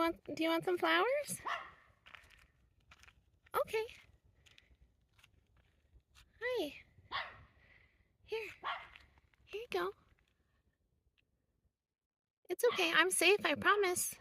want some flowers? Okay. Hi. Here you go. It's okay. I'm safe, I promise.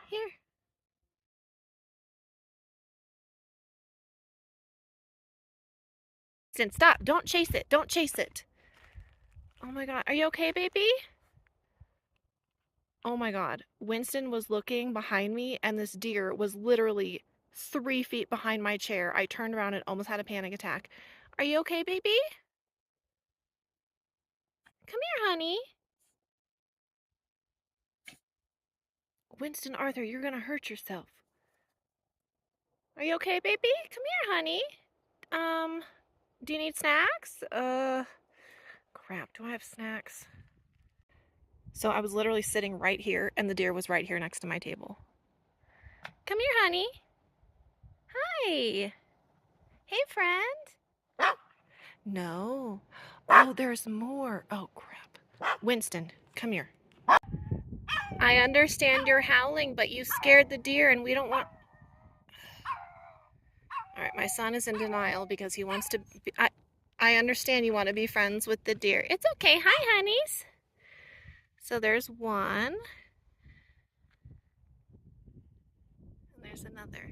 Here. Stop. Don't chase it. Don't chase it. Oh my God. Are you okay, baby? Oh my God. Winston was looking behind me and this deer was literally 3 feet behind my chair. I turned around and almost had a panic attack. Are you okay, baby? Come here, honey. Winston, Arthur, you're gonna hurt yourself. Are you okay, baby? Come here, honey. Do you need snacks? Crap, do I have snacks? So I was literally sitting right here and the deer was right here next to my table. Come here, honey. Hi. Hey, friend. No. Oh, there's more. Oh, crap. Winston, come here. I understand you're howling, but you scared the deer and we don't want... All right, my son is in denial because he wants to be... I understand you want to be friends with the deer. It's okay. Hi, honeys. So there's one. And there's another.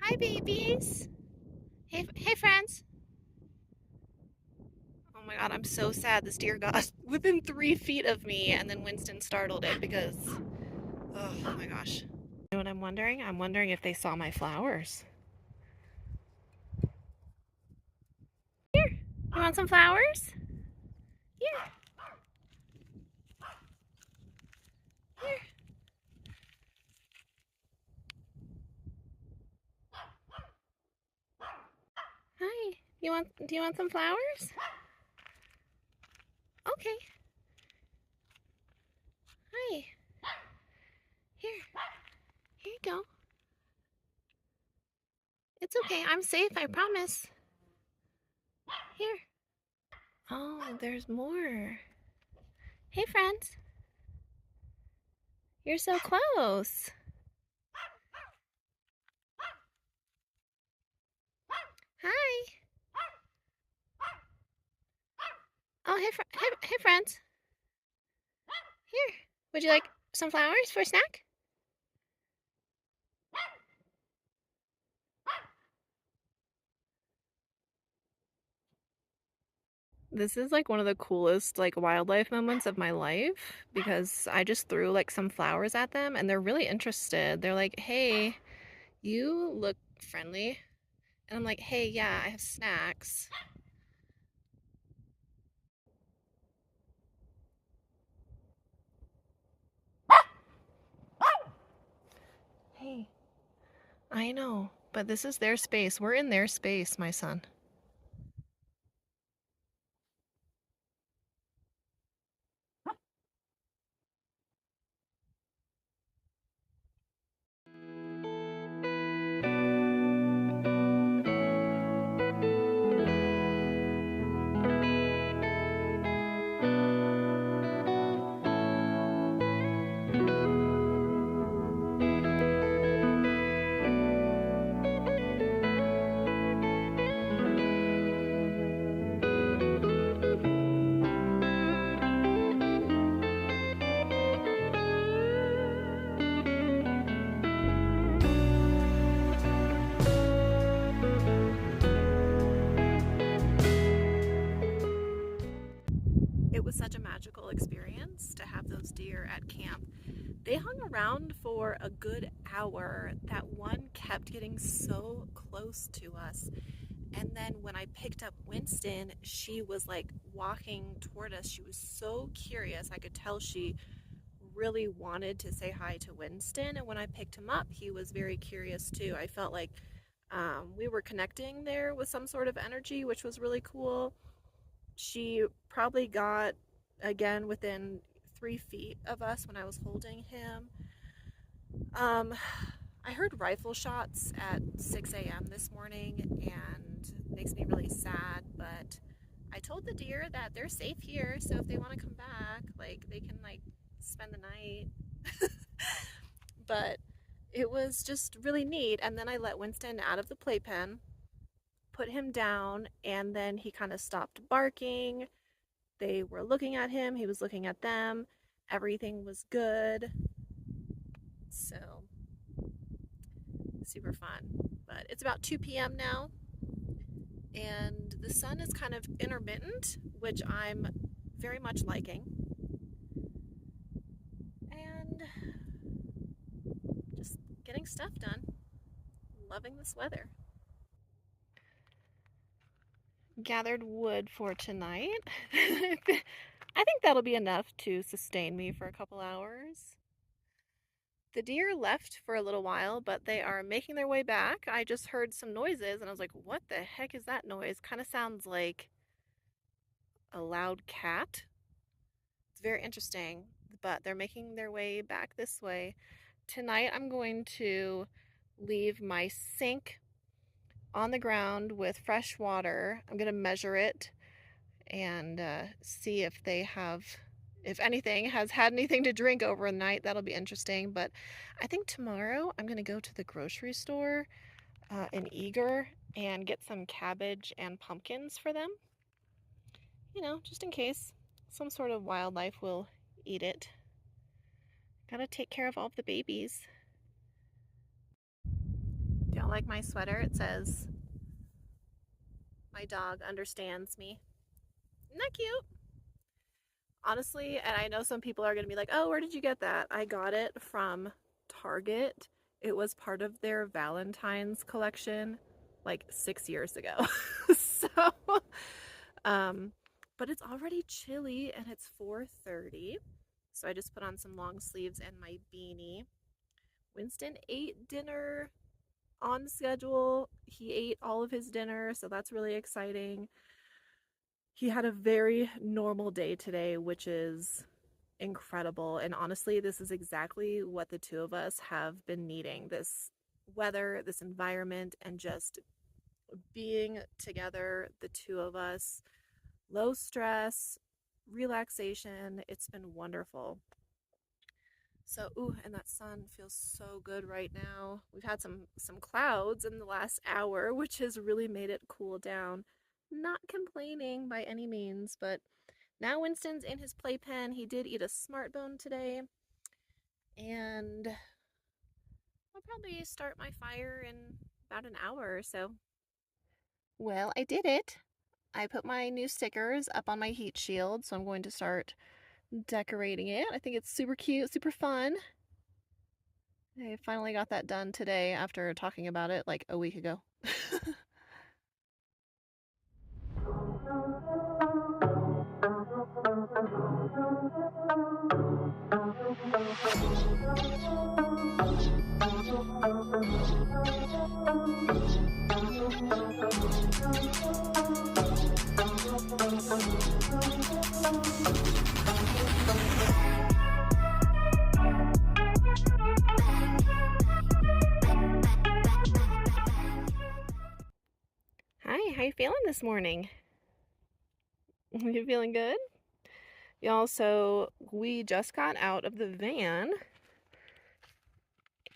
Hi, babies. Hey, friends. Oh my God, I'm so sad this deer got within 3 feet of me and then Winston startled it because, oh my gosh. You know what I'm wondering? I'm wondering if they saw my flowers. Here, you want some flowers? Here. Here. Hi, do you want some flowers? Okay. Hi. Here you go. It's okay, I'm safe, I promise. Here. Oh, there's more. Hey, friends. You're so close. Hi. Oh, hey, friends. Here. Would you like some flowers for a snack? This is like one of the coolest like wildlife moments of my life because I just threw like some flowers at them and they're really interested. They're like, "Hey, you look friendly." And I'm like, "Hey, yeah, I have snacks." Hey, I know, but this is their space. We're in their space, my son. It was such a magical experience to have those deer at camp. They hung around for a good hour. That one kept getting so close to us. And then when I picked up Winston, she was like walking toward us. She was so curious. I could tell she really wanted to say hi to Winston. And when I picked him up, he was very curious too. I felt like we were connecting there with some sort of energy, which was really cool. She probably got, again, within 3 feet of us when I was holding him. I heard rifle shots at 6 a.m. this morning and it makes me really sad, but I told the deer that they're safe here, so if they want to come back, like, they can, like, spend the night. But it was just really neat. And then I let Winston out of the playpen, put him down, and then he kind of stopped barking. They were looking at him, he was looking at them. Everything was good. So, super fun. But it's about 2 p.m. now, and the sun is kind of intermittent, which I'm very much liking. And just getting stuff done. Loving this weather. Gathered wood for tonight. I think that'll be enough to sustain me for a couple hours. The deer left for a little while, but they are making their way back. I just heard some noises and I was like, what the heck is that noise? Kind of sounds like a loud cat. It's very interesting, but they're making their way back this way. Tonight I'm going to leave my sink on the ground with fresh water. I'm going to measure it and see if they have, if anything has had anything to drink overnight. That'll be interesting. But I think tomorrow I'm going to go to the grocery store in Eager and get some cabbage and pumpkins for them. You know, just in case some sort of wildlife will eat it. Gotta take care of all of the babies. Don't like my sweater. It says, "My dog understands me." Isn't that cute? Honestly, and I know some people are going to be like, oh, where did you get that? I got it from Target. It was part of their Valentine's collection like 6 years ago. So, but it's already chilly and it's 4:30. So I just put on some long sleeves and my beanie. Winston ate dinner on schedule. He ate all of his dinner, so that's really exciting. He had a very normal day today, which is incredible. And honestly, this is exactly what the two of us have been needing. This weather, this environment, and just being together, the two of us, low stress, relaxation. It's been wonderful. So, ooh, and that sun feels so good right now. We've had some clouds in the last hour, which has really made it cool down. Not complaining by any means, but now Winston's in his playpen. He did eat a smart bone today, and I'll probably start my fire in about an hour or so. Well, I did it. I put my new stickers up on my heat shield, so I'm going to start decorating it. I think it's super cute, super fun. I finally got that done today after talking about it like a week ago. Hi, how you feeling this morning? You feeling good? Y'all, so we just got out of the van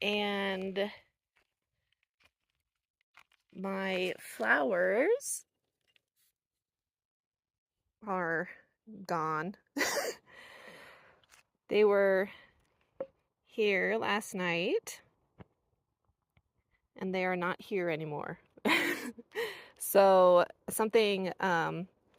and my flowers are gone. They were here last night and they are not here anymore. So something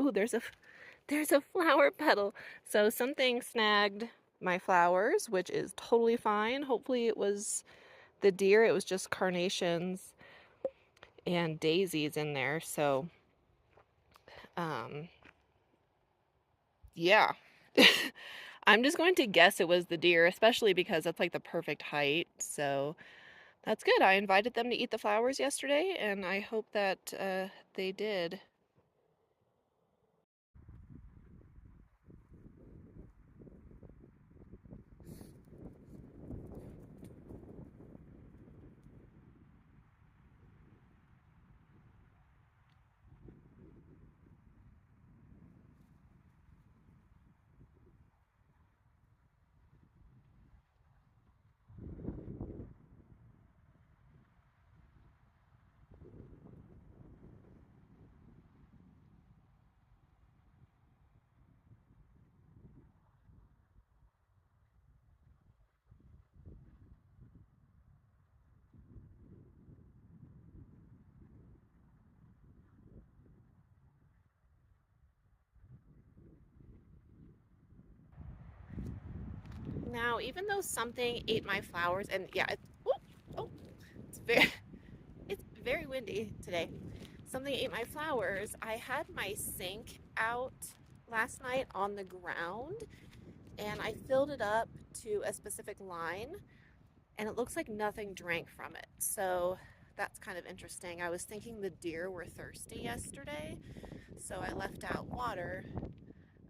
ooh, there's a flower petal. So something snagged my flowers, which is totally fine. Hopefully it was the deer. It was just carnations and daisies in there. So yeah. I'm just going to guess it was the deer, especially because that's like the perfect height. So that's good. I invited them to eat the flowers yesterday, and I hope that they did. Now, even though something ate my flowers, and yeah, oh, it's very, it's very windy today. Something ate my flowers. I had my sink out last night on the ground, and I filled it up to a specific line, and it looks like nothing drank from it. So that's kind of interesting. I was thinking the deer were thirsty yesterday, so I left out water.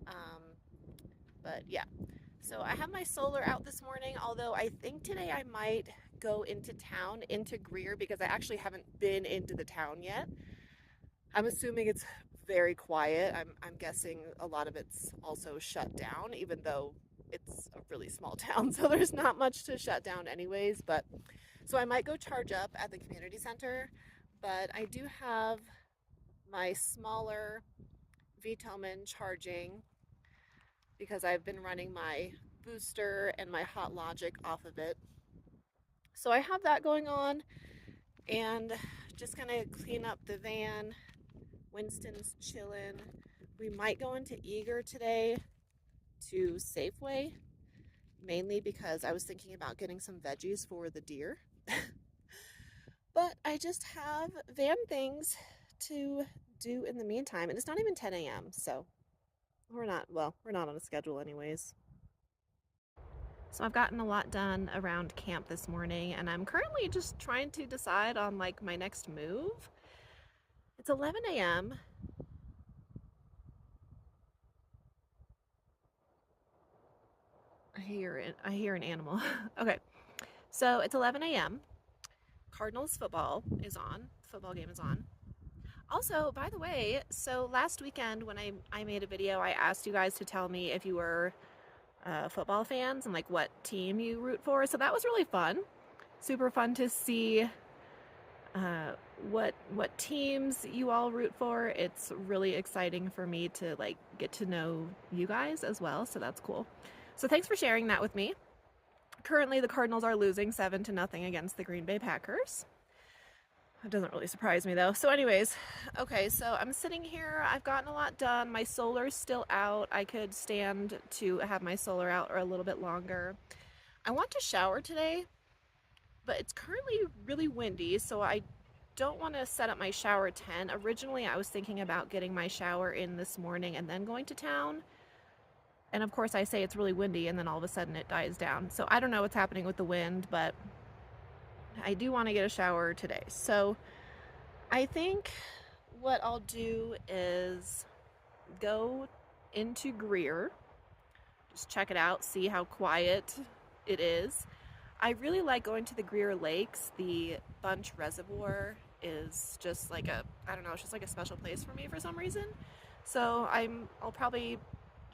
Um, but yeah, so I have my solar out this morning, although I think today I might go into town, into Greer, because I actually haven't been into the town yet. I'm assuming it's very quiet. I'm guessing a lot of it's also shut down, even though it's a really small town, so there's not much to shut down anyways. But so I might go charge up at the community center, but I do have my smaller Vitomin charging because I've been running my booster and my hot logic off of it. So I have that going on, and just gonna clean up the van. Winston's chilling. We might go into Eager today to Safeway, mainly because I was thinking about getting some veggies for the deer. But I just have van things to do in the meantime, and it's not even 10 a.m., so we're not on a schedule anyways. So I've gotten a lot done around camp this morning, and I'm currently just trying to decide on like my next move. It's 11 a.m. I hear an animal. Okay. So it's 11 a.m. Cardinals football is on. The football game is on. Also, by the way, so last weekend when I made a video, I asked you guys to tell me if you were football fans and like what team you root for. So that was really fun. Super fun to see what teams you all root for. It's really exciting for me to like get to know you guys as well. So that's cool. So thanks for sharing that with me. Currently, the Cardinals are losing 7-0 against the Green Bay Packers. It doesn't really surprise me though. So anyways, okay, so I'm sitting here. I've gotten a lot done. My solar's still out. I could stand to have my solar out or a little bit longer. I want to shower today, but it's currently really windy, so I don't want to set up my shower tent. Originally, I was thinking about getting my shower in this morning and then going to town. And of course, I say it's really windy, and then all of a sudden it dies down. So I don't know what's happening with the wind, but I do want to get a shower today. So I think what I'll do is go into Greer, just check it out, see how quiet it is. I really like going to the Greer Lakes. The Bunch Reservoir is just like I don't know, it's just like a special place for me for some reason. So I'll probably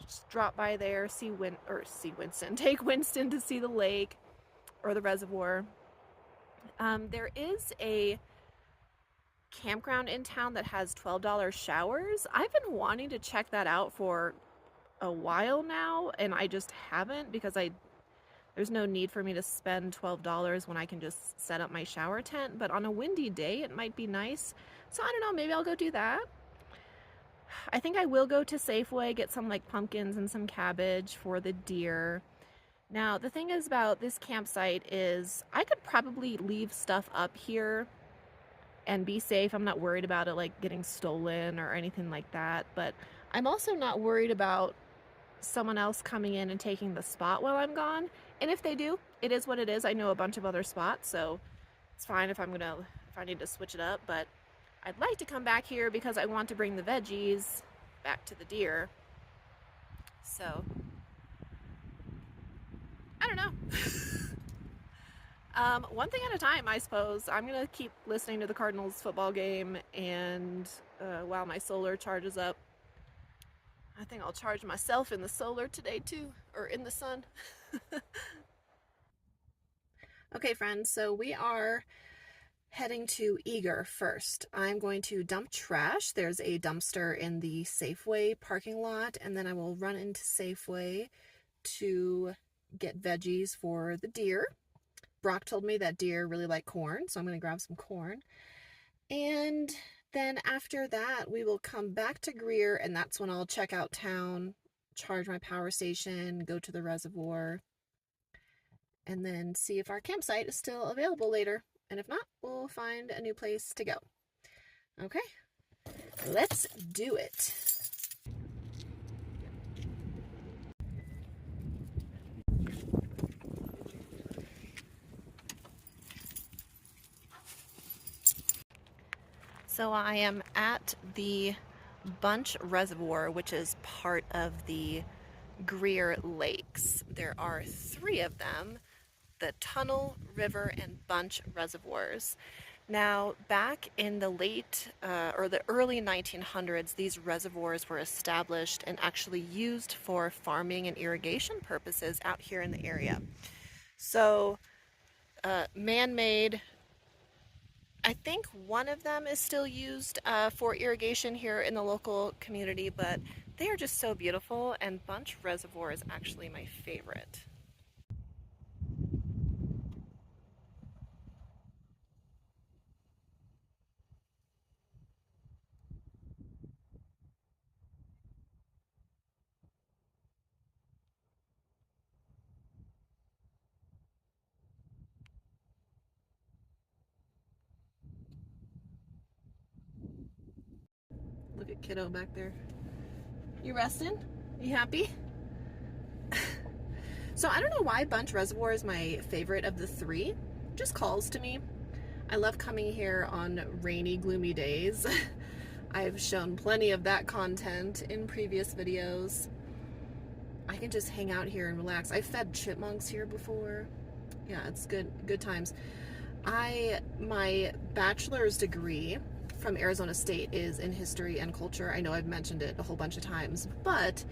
just drop by there, see Winston, take Winston to see the lake or the reservoir. There is a campground in town that has $12 showers. I've been wanting to check that out for a while now, and I just haven't because there's no need for me to spend $12 when I can just set up my shower tent. But on a windy day, it might be nice. So I don't know, maybe I'll go do that. I think I will go to Safeway, get some like pumpkins and some cabbage for the deer. Now, the thing is about this campsite is I could probably leave stuff up here and be safe. I'm not worried about it like getting stolen or anything like that, but I'm also not worried about someone else coming in and taking the spot while I'm gone. And if they do, it is what it is. I know a bunch of other spots, so it's fine if I need to switch it up, but I'd like to come back here because I want to bring the veggies back to the deer. So I don't know. One thing at a time, I suppose. I'm gonna keep listening to the Cardinals football game, and while my solar charges up, I think I'll charge myself in the solar today too, or in the sun. Okay, friends, so we are heading to Eager first. I'm going to dump trash. There's a dumpster in the Safeway parking lot, and then I will run into Safeway to get veggies for the deer. Brock told me that deer really like corn, so I'm going to grab some corn. And then after that, we will come back to Greer, and that's when I'll check out town, charge my power station, go to the reservoir. and then see if our campsite is still available later. And if not, we'll find a new place to go. Okay, let's do it. So I am at the Bunch Reservoir, which is part of the Greer Lakes. There are 3 of them, the Tunnel, River, and Bunch reservoirs. Now, back in the the early 1900s, these reservoirs were established and actually used for farming and irrigation purposes out here in the area. So, man-made. I think one of them is still used for irrigation here in the local community, but they are just so beautiful, and Bunch Reservoir is actually my favorite. Look at kiddo back there. You resting? You happy? So I don't know why Bunch Reservoir is my favorite of the 3. It just calls to me. I love coming here on rainy, gloomy days. I've shown plenty of that content in previous videos. I can just hang out here and relax. I've fed chipmunks here before. Yeah, it's good times. My bachelor's degree from Arizona State is in history and culture. I know I've mentioned it a whole bunch of times, but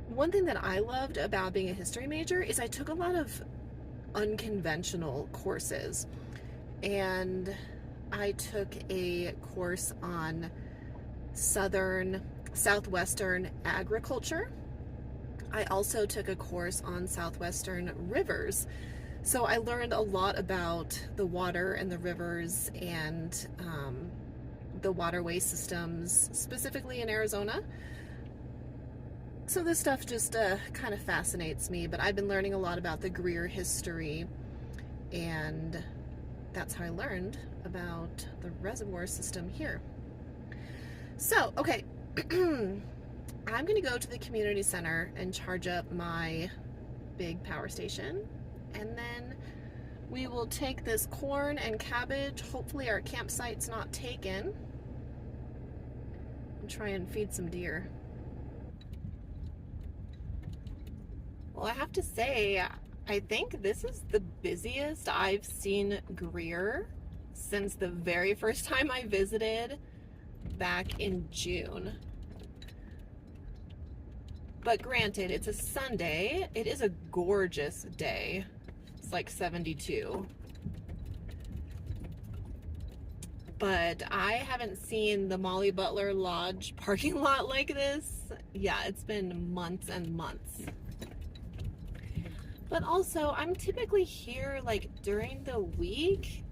one thing that I loved about being a history major is I took a lot of unconventional courses. And I took a course on southwestern agriculture. I also took a course on southwestern rivers. So I learned a lot about the water and the rivers and the waterway systems, specifically in Arizona. So this stuff just kind of fascinates me, but I've been learning a lot about the Greer history, and that's how I learned about the reservoir system here. So, okay, I'm gonna go to the community center and charge up my big power station, and then we will take this corn and cabbage. Hopefully our campsite's not taken, and try and feed some deer. Well, I have to say, I think this is the busiest I've seen Greer since the very first time I visited back in June. But granted, it's a Sunday. It is a gorgeous day. It's like 72. But I haven't seen the Molly Butler Lodge parking lot like this. Yeah, it's been months and months. But also, I'm typically here like during the week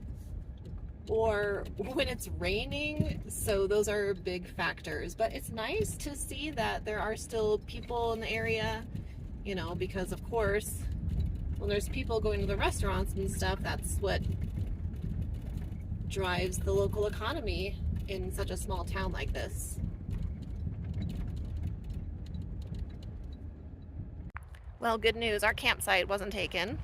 or when it's raining, so those are big factors. But it's nice to see that there are still people in the area, you know, because of course, when there's people going to the restaurants and stuff, that's what drives the local economy in such a small town like this. Well, good news, our campsite wasn't taken,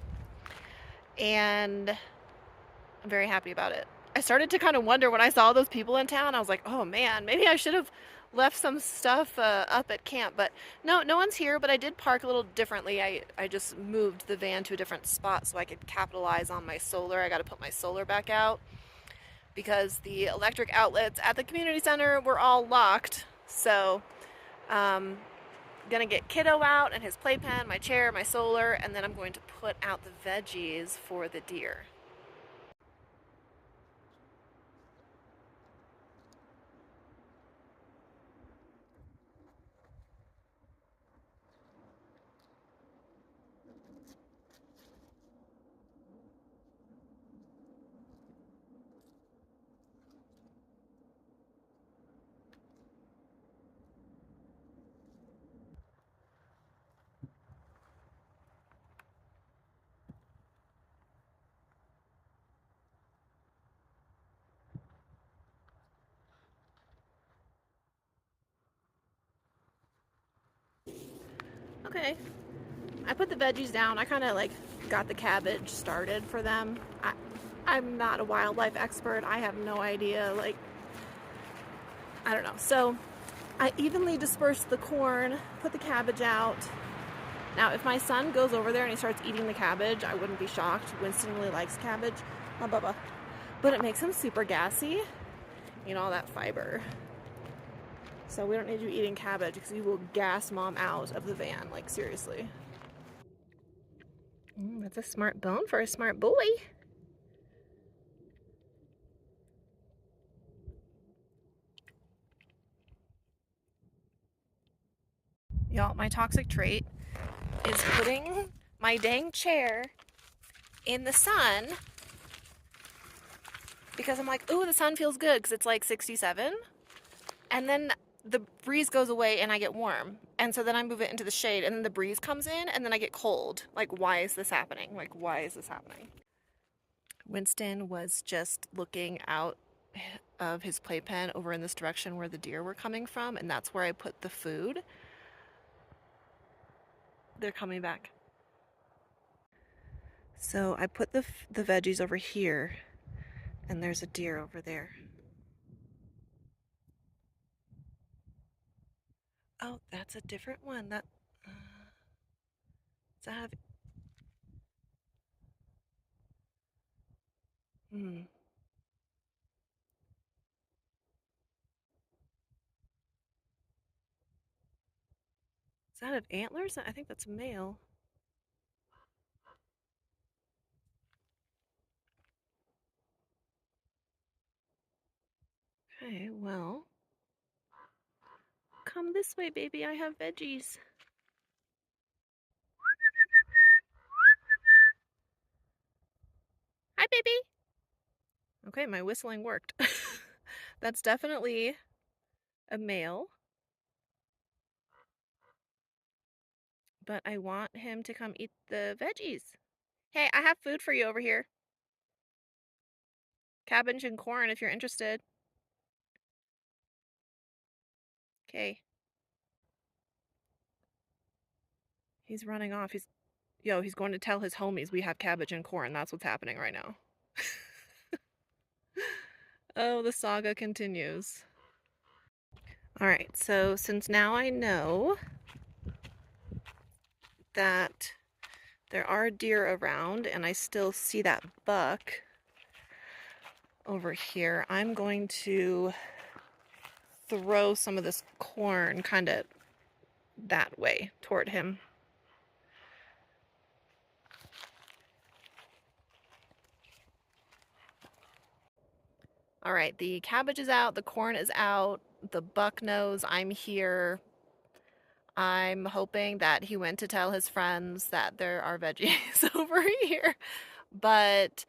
and I'm very happy about it. I started to kind of wonder when I saw those people in town. I was like, oh man, maybe I should have left some stuff up at camp. But no one's here, but I did park a little differently. I just moved the van to a different spot so I could capitalize on my solar. I got to put my solar back out because the electric outlets at the community center were all locked. So gonna get kiddo out and his playpen, my chair, my solar, and then I'm going to put out the veggies for the deer. Okay, I put the veggies down. I kind of like got the cabbage started for them. I'm not a wildlife expert. I have no idea, like, I don't know. So I evenly dispersed the corn, put the cabbage out. Now, if my son goes over there and he starts eating the cabbage, I wouldn't be shocked. Winston really likes cabbage. But it makes him super gassy. You know, all that fiber. So we don't need you eating cabbage because you will gas mom out of the van. Like, seriously. That's a smart bone for a smart boy. Y'all, my toxic trait is putting my dang chair in the sun because I'm like, ooh, the sun feels good because it's like 67. And then the breeze goes away and I get warm. And so then I move it into the shade and then the breeze comes in and then I get cold. Like, why is this happening? Like, why is this happening? Winston was just looking out of his playpen over in this direction where the deer were coming from, and that's where I put the food. They're coming back. So I put the veggies over here, and there's a deer over there. Oh, that's a different one. That does that have? Hmm. Does that have antlers? I think that's male. Okay, well, come this way, baby. I have veggies. Hi, baby. Okay, my whistling worked. That's definitely a male, but I want him to come eat the veggies. Hey, I have food for you over here. Cabbage and corn if you're interested. Okay. He's running off. He's going to tell his homies we have cabbage and corn. That's what's happening right now. Oh, the saga continues. All right, so since now I know that there are deer around and I still see that buck over here, I'm going to throw some of this corn kind of that way toward him. All right, the cabbage is out, the corn is out, the buck knows I'm here. I'm hoping that he went to tell his friends that there are veggies over here. But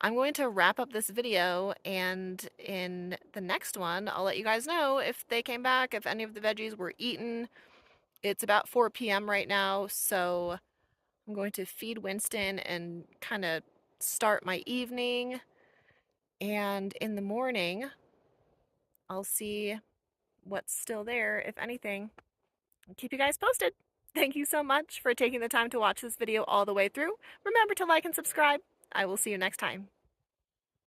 I'm going to wrap up this video, and in the next one, I'll let you guys know if they came back, if any of the veggies were eaten. It's about 4 p.m. right now, so I'm going to feed Winston and kind of start my evening. And in the morning, I'll see what's still there, if anything. I'll keep you guys posted. Thank you so much for taking the time to watch this video all the way through. Remember to like and subscribe. I will see you next time.